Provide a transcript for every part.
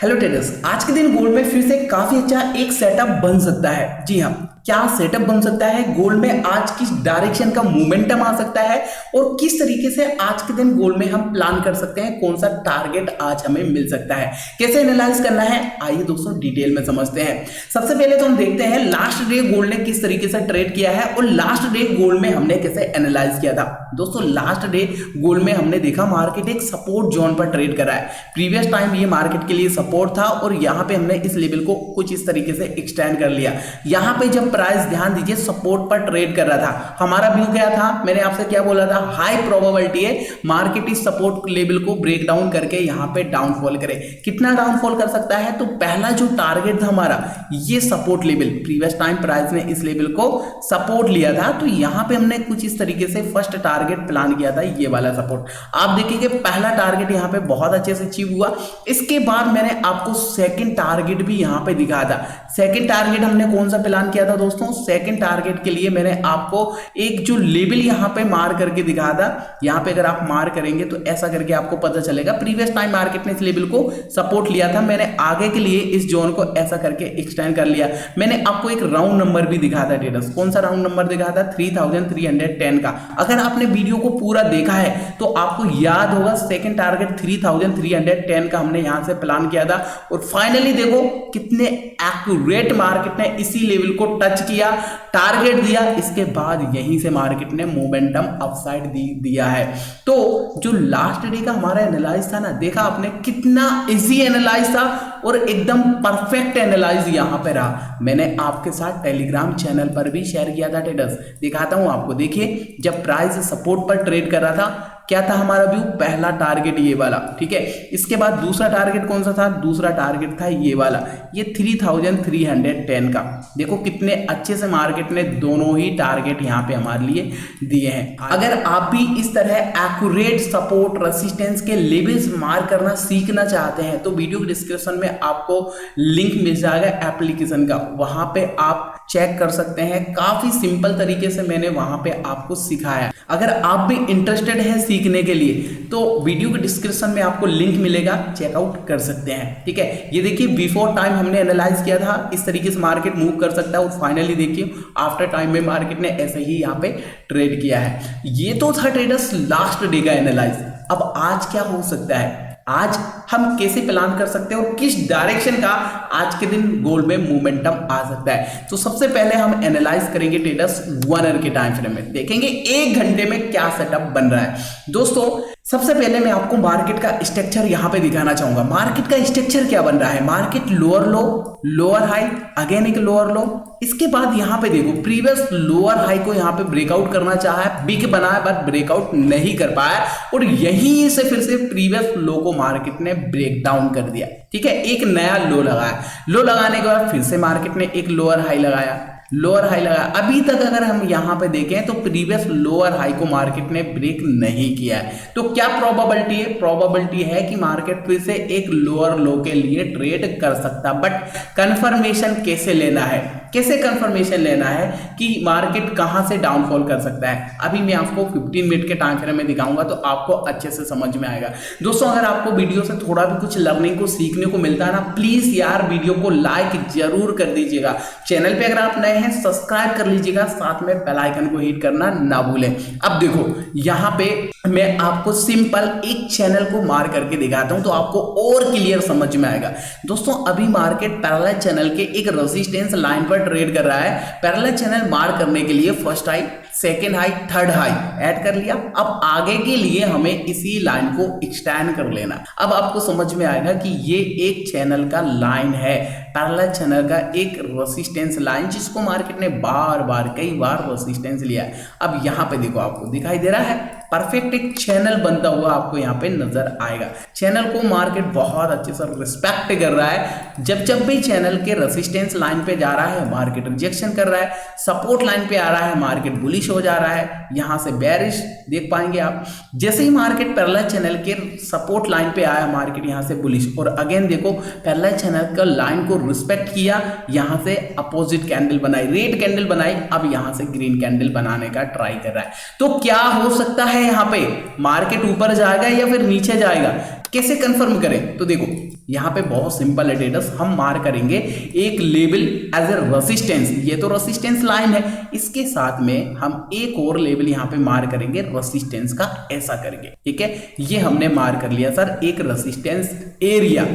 Hello traders, आज के दिन गोल्ड में फिर से काफी अच्छा एक सेटअप बन सकता है। जी हाँ, क्या सेटअप बन सकता है? गोल्ड में आज किस डायरेक्शन का मोमेंटम आ सकता है और किस तरीके से आज के दिन गोल्ड में हम प्लान कर सकते हैं, कौन सा टारगेट आज हमें मिल सकता है, कैसे एनालाइज करना है, आइए दोस्तों डिटेल में समझते हैं। सबसे पहले तो हम देखते हैं लास्ट डे गोल्ड ने किस तरीके से ट्रेड किया है और लास्ट डे गोल्ड में हमने कैसे एनालाइज किया था। दोस्तों लास्ट डे गोल्ड में हमने देखा मार्केट एक सपोर्ट जोन पर ट्रेड कर रहा है। प्रीवियस टाइम ये मार्केट के लिए सपोर्ट था और यहां पे हमने इस लेवल को कुछ इस तरीके से एक्सटेंड कर लिया। यहां पे जब प्राइस, ध्यान दीजिए, सपोर्ट पर ट्रेड कर रहा था, हमारा व्यू क्या था, मैंने आपसे क्या बोला था, हाई प्रोबेबिलिटी है मार्केट इस सपोर्ट लेवल को ब्रेक डाउन करके यहां पे डाउनफॉल करे। कितना डाउनफॉल कर सकता है? तो पहला जो टारगेट था हमारा, ये support level, previous time price ने इस लेवल को सपोर्ट लिया था, तो यहां पे हमने कुछ इस तरीके से फर्स्ट टारगेट प्लान किया था, ये वाला सपोर्ट। आप देखिए पहला टारगेट यहां पे बहुत अच्छे से अचीव हुआ। इसके बाद मैंने आपको सेकंड टारगेट भी यहां पे दिखाया था। सेकंड टारगेट हमने कौन सा प्लान किया था दोस्तों? सेकंड टारगेट के लिए मैंने आपको एक जो लेवल यहां पे मार करके दिखाया था। यहां पे अगर आप मार करेंगे तो ऐसा करके आपको पता चलेगा प्रीवियस टाइम मार्केट ने इस लेवल को सपोर्ट लिया था। मैंने आगे के लिए इस जोन को ऐसा करके एक्सटेंड कर लिया। मैंने आपको एक राउंड नंबर भी दिखाया था ट्रेडर्स। कौन सा राउंड नंबर दिखाया था? 3310 का। अगर आपने वीडियो को पूरा देखा है तो आपको याद होगा सेकंड टारगेट 3310 का हमने यहां से प्लान किया था और फाइनली देखो कितने एक्यूरेट मार्केट ने इसी लेवल को टच किया, टारगेट दिया। इसके बाद यहीं से मार्केट ने मोमेंटम अपसाइड दिया है। तो जो लास्ट डे का हमारा एनालाइज था ना, देखा आपने कितना इजी एनालाइज था और एकदम परफेक्ट एनालाइज यहां पे रहा। मैंने आपके साथ टेलीग्राम चैनल पर भी शेयर किया था ट्रेडर्स, दिखाता हूं आपको। देखिए जब प्राइस सपोर्ट पर ट्रेड कर रहा था, क्या था हमारा व्यू? पहला टारगेट ये वाला, ठीक है। इसके बाद दूसरा टारगेट कौन सा था? दूसरा टारगेट था ये वाला, ये 3310 का। देखो कितने अच्छे से मार्केट ने दोनों ही टारगेट यहां पे हमारे लिए दिए हैं। अगर आप भी इस तरह एक्यूरेट सपोर्ट रेसिस्टेंस के लेवल्स मार्क करना सीखना चाहते हैं तो वीडियो डिस्क्रिप्शन में आपको लिंक मिल जाएगा एप्लीकेशन का, वहां पे आप चेक कर सकते हैं। काफी सिंपल तरीके से मैंने वहां पे आपको सिखाया। अगर आप भी इंटरेस्टेड हैं सीखने के लिए तो वीडियो के डिस्क्रिप्शन में आपको लिंक मिलेगा, चेकआउट कर सकते हैं, ठीक है। ये देखिए बिफोर टाइम हमने एनालाइज किया था इस तरीके से मार्केट मूव कर सकता है और फाइनली देखिए आफ्टर टाइम में मार्केट ने ऐसे ही यहाँ पे ट्रेड किया है। ये तो था ट्रेडर्स लास्ट डे का एनालाइज। अब आज क्या हो सकता है, आज हम कैसे प्लान कर सकते हैं और किस डायरेक्शन का आज के दिन गोल्ड में मोमेंटम आ सकता है। तो सबसे पहले हम एनालाइज करेंगे ट्रेडर्स 1 आवर के टाइम फ्रेम में, देखेंगे 1 घंटे में क्या सेटअप बन रहा है। दोस्तों सबसे पहले मैं आपको मार्केट का स्ट्रक्चर यहां पे दिखाना चाहूंगा। मार्केट का स्ट्रक्चर क्या बन रहा है? मार्केट लोअर लो, लोअर हाई, अगेन एक लोअर लो। इसके बाद यहां पे देखो प्रीवियस लोअर हाई को यहां पे ब्रेकआउट करना चाहा है, बिग बना है बट ब्रेकआउट नहीं कर पाया और यहीं से फिर से प्रीवियस लो को मार्केट ने ब्रेक डाउन कर दिया, ठीक है। एक नया लो लगाया, लो लगाने के बाद फिर से मार्केट ने एक लोअर हाई लगाया, लोअर हाई लगाया। अभी तक अगर हम यहां पे देखें तो प्रीवियस लोअर हाई को मार्केट ने ब्रेक नहीं किया है। तो क्या प्रोबेबिलिटी है? प्रोबेबिलिटी है कि मार्केट फिर से एक लोअर लो के लिए ट्रेड कर सकता, बट कंफर्मेशन कैसे लेना है, कैसे कंफर्मेशन लेना है कि मार्केट कहां से डाउनफॉल कर सकता है, अभी मैं आपको 15 मिनट के टाइम फ्रेम में दिखाऊंगा तो आपको अच्छे से समझ में आएगा। दोस्तों अगर आपको वीडियो से थोड़ा भी कुछ लर्निंग को सीखने को मिलता है ना, प्लीज यार वीडियो को लाइक जरूर कर दीजिएगा। चैनल पे अगर आप नए हैं सब्सक्राइब कर लीजिएगा, साथ में बेल आइकन को हिट करना ना भूलें। अब देखो यहां पे मैं आपको सिंपल एक चैनल को मार करके दिखाता हूं तो आपको और क्लियर समझ में आएगा। दोस्तों अभी मार्केट पैरेलल चैनल के एक रेजिस्टेंस लाइन पर ट्रेड कर रहा है। पैरेलल चैनल मार करने के लिए first high, second high, third high add कर लिया। अब आगे के लिए हमें इसी लाइन को एक्सटेंड कर लेना। अब आपको समझ में आएगा कि ये एक चैनल का लाइन है, पैरेलल चैनल का एक रेजिस्टेंस लाइन जिसको मार्केट ने बार बार कई बार रेजिस्टेंस लिया है। अब यहां पे देखो आपको दिखाई दे रहा है परफेक्ट एक चैनल बनता हुआ आपको यहाँ पे नजर आएगा। चैनल को मार्केट बहुत अच्छे से रिस्पेक्ट कर रहा है। जब जब भी चैनल के रेजिस्टेंस लाइन पे जा रहा है मार्केट रिजेक्शन कर रहा है, सपोर्ट लाइन पे आ रहा है मार्केट बुलिश हो जा रहा है, यहां से बेरिश देख पाएंगे आप। जैसे ही मार्केट पैरेलल चैनल के सपोर्ट लाइन पे आया मार्केट यहां से बुलिश, और अगेन देखो पैरेलल चैनल का लाइन को रिस्पेक्ट किया, यहां से अपोजिट कैंडल बनाई, रेड कैंडल बनाई, अब यहां से ग्रीन कैंडल बनाने का ट्राई कर रहा है। तो क्या हो सकता है यहां पे? मार्केट ऊपर जाएगा या फिर नीचे जाएगा? कैसे कंफर्म करें? तो देखो यहाँ पे बहुत सिंपल है ट्रेडर्स, हम मार करेंगे एक लेवल एज ए रेसिस्टेंस, ये तो रेसिस्टेंस लाइन है, इसके साथ में हम एक और लेवल यहाँ पे मार करेंगे रेसिस्टेंस का, ऐसा करेंगे। ठीक है, ये हमने मार कर लिया सर एक रेसिस्टेंस एरिया।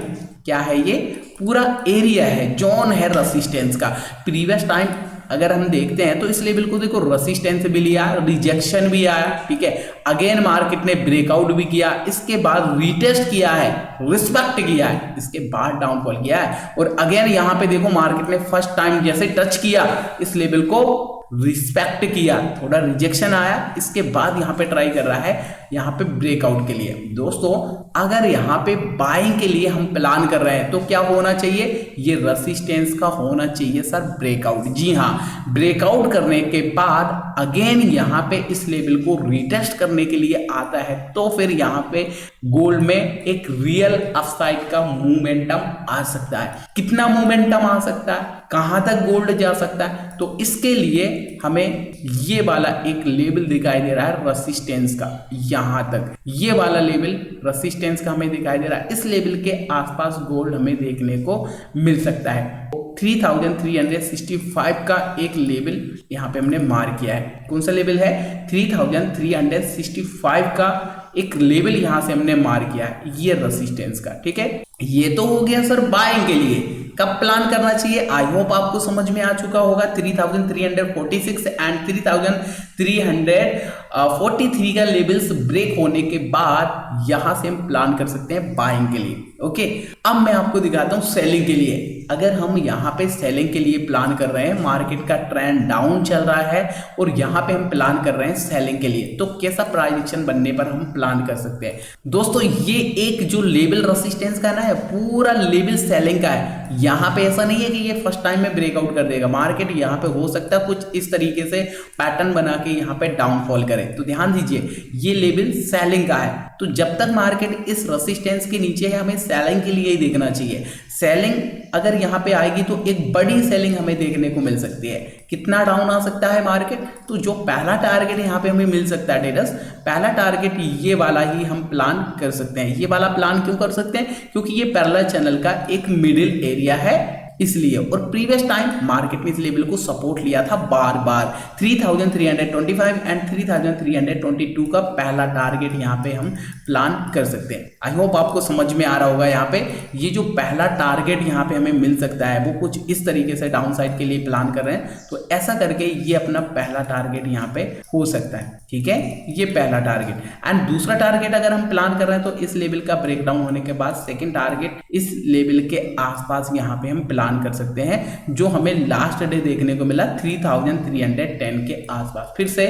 क्या है ये? पूरा एरिया है, जोन है रेसिस्टेंस का। प्रीवियस टाइम अगर हम देखते हैं तो इस लेवल को देखो रेसिस्टेंस भी लिया, रिजेक्शन भी आया, ठीक है, अगेन मार्केट ने ब्रेकआउट भी किया, इसके बाद रीटेस्ट किया है, रिस्पेक्ट किया है, इसके बाद डाउनफॉल किया है, और अगेन यहां पे देखो मार्केट ने फर्स्ट टाइम जैसे टच किया इस लेवल को, रिस्पेक्ट किया, थोड़ा रिजेक्शन आया, इसके बाद यहां पे ट्राई कर रहा है यहां पे ब्रेकआउट के लिए। दोस्तों अगर यहां पे बाइंग के लिए हम प्लान कर रहे हैं तो क्या होना चाहिए? ये रेसिस्टेंस का होना चाहिए सर ब्रेकआउट। जी हां, ब्रेकआउट करने के बाद अगेन यहां पे इस लेवल को रीटेस्ट करने के लिए आता है, तो फिर यहां पे गोल्ड में एक रियल अपसाइड का मोमेंटम आ सकता है। कितना मोमेंटम आ सकता है, कहां तक गोल्ड जा सकता है? तो इसके लिए हमें ये वाला एक लेवल दिखाई दे रहा है रेसिस्टेंस का, यहां तक ये वाला लेवल रेसिस्टेंस का हमें दिखाई दे रहा है, इस लेवल के आसपास गोल्ड हमें देखने को मिल सकता है। 3365 का एक लेवल यहां पे हमने मार्क किया है। कौन सा लेवल है? 3365 का एक लेवल यहां से हमने मार्क किया है, ये रेसिस्टेंस का। ठीक है, ये तो हो गया सर बाइंग के लिए। कब प्लान करना चाहिए? आई होप आपको समझ में आ चुका होगा। 3346 एंड 3343 का लेवल्स ब्रेक होने के बाद यहां से हम प्लान कर सकते हैं बाइंग के लिए। ओके, अब मैं आपको दिखाता हूं सेलिंग के लिए। अगर हम यहां पे सेलिंग के लिए प्लान कर रहे हैं, मार्केट का ट्रेंड डाउन चल रहा है और यहां पे हम प्लान कर रहे हैं सेलिंग के लिए, तो कैसा प्राइस एक्शन बनने पर हम प्लान कर सकते हैं? दोस्तों ये एक जो लेवल रेसिस्टेंस का ना है, पूरा लेवल सेलिंग का है। यहां पे ऐसा नहीं है कि ये फर्स्ट टाइम में ब्रेकआउट कर देगा, मार्केट यहां पे हो सकता है कुछ इस तरीके से पैटर्न बना के यहां पे डाउनफॉल करे। तो ध्यान दीजिए ये लेवल सेलिंग का है, तो जब तक मार्केट इस रेसिस्टेंस के नीचे है हमें सेलिंग के लिए ही देखना चाहिए। सेलिंग अगर यहां पे आएगी तो एक बड़ी सेलिंग हमें देखने को मिल सकती है। कितना डाउन आ सकता है मार्केट? तो जो पहला टारगेट यहां पे हमें मिल सकता है ट्रेडर्स, पहला टारगेट ये वाला ही हम प्लान कर सकते हैं। ये वाला प्लान क्यों कर सकते हैं? क्योंकि ये पैरेलल चैनल का एक मिडिल एरिया है इसलिए, और प्रीवियस टाइम मार्केट ने इस लेवल को सपोर्ट लिया था बार बार। 3325 एंड 3322 का पहला टारगेट यहाँ पे हम प्लान कर सकते हैं। आई होप आपको समझ में आ रहा होगा। यहाँ पे ये जो पहला टारगेट यहाँ पे हमें मिल सकता है वो कुछ इस तरीके से डाउन साइड के लिए प्लान कर रहे हैं, तो ऐसा करके ये अपना पहला टारगेट यहाँ पे हो सकता है। ठीक है, ये पहला टारगेट। एंड दूसरा टारगेट अगर हम प्लान कर रहे हैं तो इस लेवल का ब्रेकडाउन होने के बाद सेकेंड टारगेट इस लेवल के आसपास यहाँ पे हम प्लान कर सकते हैं, जो हमें लास्ट डे देखने को मिला 3310 के आसपास। फिर से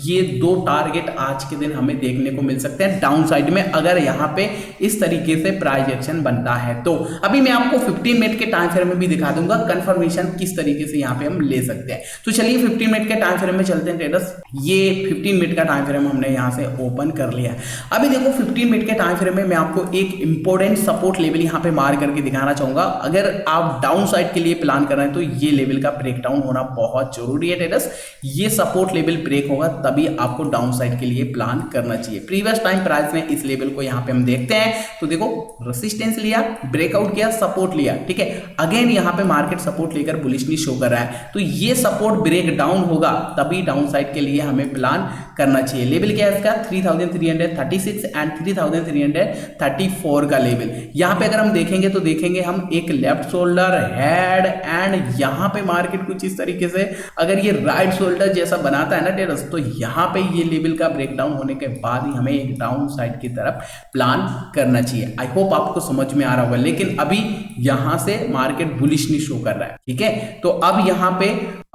ये दो टारगेट आज के दिन हमें देखने को मिल सकते हैं डाउन साइड में, अगर यहाँ पे इस तरीके से प्राइस एक्शन बनता है। तो अभी मैं आपको 15 मिनट के टाइम फ्रेम में भी दिखा दूंगा कंफर्मेशन किस तरीके से यहाँ पे हम ले सकते हैं। तो चलिए 15 मिनट के टाइम फ्रेम में चलते हैं ट्रेडर्स। ये 15 मिनट का टाइम फ्रेम हमने यहाँ से ओपन कर लिया। अभी देखो 15 मिनट के टाइम फ्रेम में मैं आपको एक इंपॉर्टेंट सपोर्ट लेवल यहाँ पे मार करके दिखाना चाहूंगा। अगर आप डाउन साइड के लिए प्लान कर रहे हैं तो ये लेवल का ब्रेकडाउन होना बहुत जरूरी है ट्रेडर्स। ये सपोर्ट लेवल ब्रेक होगा तभी आपको डाउन साइड के लिए प्लान करना चाहिए। प्रीवियस टाइम प्राइस में इस लेवल को यहाँ पे हम देखते हैं तो देखो रेसिस्टेंस लिया, ब्रेकआउट किया, सपोर्ट लिया। ठीक है, अगेन यहाँ पे मार्केट सपोर्ट लेकर बुलिशली शो कर रहा है, तो ये सपोर्ट ब्रेक डाउन होगा तभी डाउन साइड के लिए हमें प्लान करना चाहिए। लेवल क्या है इसका? 3336 एंड 3334 का लेवल। यहाँ पे अगर हम देखेंगे तो देखेंगे हम एक लेफ्ट शोल्डर, हेड एंड यहाँ पे मार्केट कुछ इस तरीके से अगर ये राइट शोल्डर जैसा बनाता है ना टेरस, तो यहाँ पे ये लेवल का ब्रेकडाउन होने के बाद ही हमें एक डाउन साइड की तरफ प्लान करना चाहिए। आई होप आपको समझ में आ रहा होगा, लेकिन अभी यहां से मार्केट बुलिश नहीं शो कर रहा है। ठीक है, तो अब यहां पे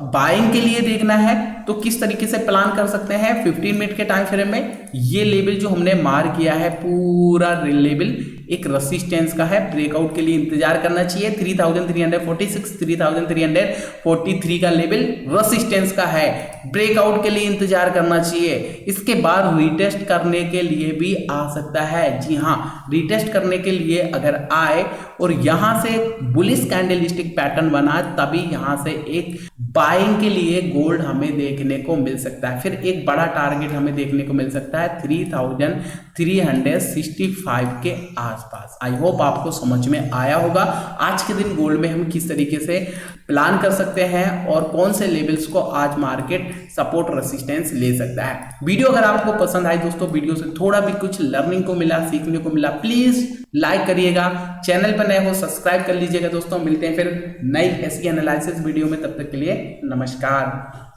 बाइंग के लिए देखना है तो किस तरीके से प्लान कर सकते हैं 15 मिनट के टाइम फ्रेम में। ये लेवल जो हमने मार किया है पूरा लेवल एक रेसिस्टेंस का है, ब्रेकआउट के लिए इंतजार करना चाहिए। 3346 3343 का लेवल रेसिस्टेंस का है, ब्रेकआउट के लिए इंतजार करना चाहिए। इसके बाद रीटेस्ट करने के लिए भी आ सकता है। जी हाँ, रीटेस्ट करने के लिए अगर आए और यहां से बुलिश कैंडलस्टिक पैटर्न बना, तभी यहां से एक बाइंग के लिए गोल्ड हमें देखने को मिल सकता है। फिर एक बड़ा टारगेट हमें देखने को मिल सकता है 3365 के आसपास। आई होप आपको समझ में आया होगा आज के दिन गोल्ड में हम किस तरीके से प्लान कर सकते हैं और कौन से लेवल्स को आज मार्केट सपोर्ट रेसिस्टेंस ले सकता है। वीडियो अगर आपको पसंद आई दोस्तों, वीडियो से थोड़ा भी कुछ लर्निंग को मिला, सीखने को मिला, प्लीज लाइक करिएगा। चैनल पर नए हो सब्सक्राइब कर लीजिएगा दोस्तों। मिलते हैं फिर नई ऐसी एनालिसिस वीडियो में, तब तक के लिए नमस्कार।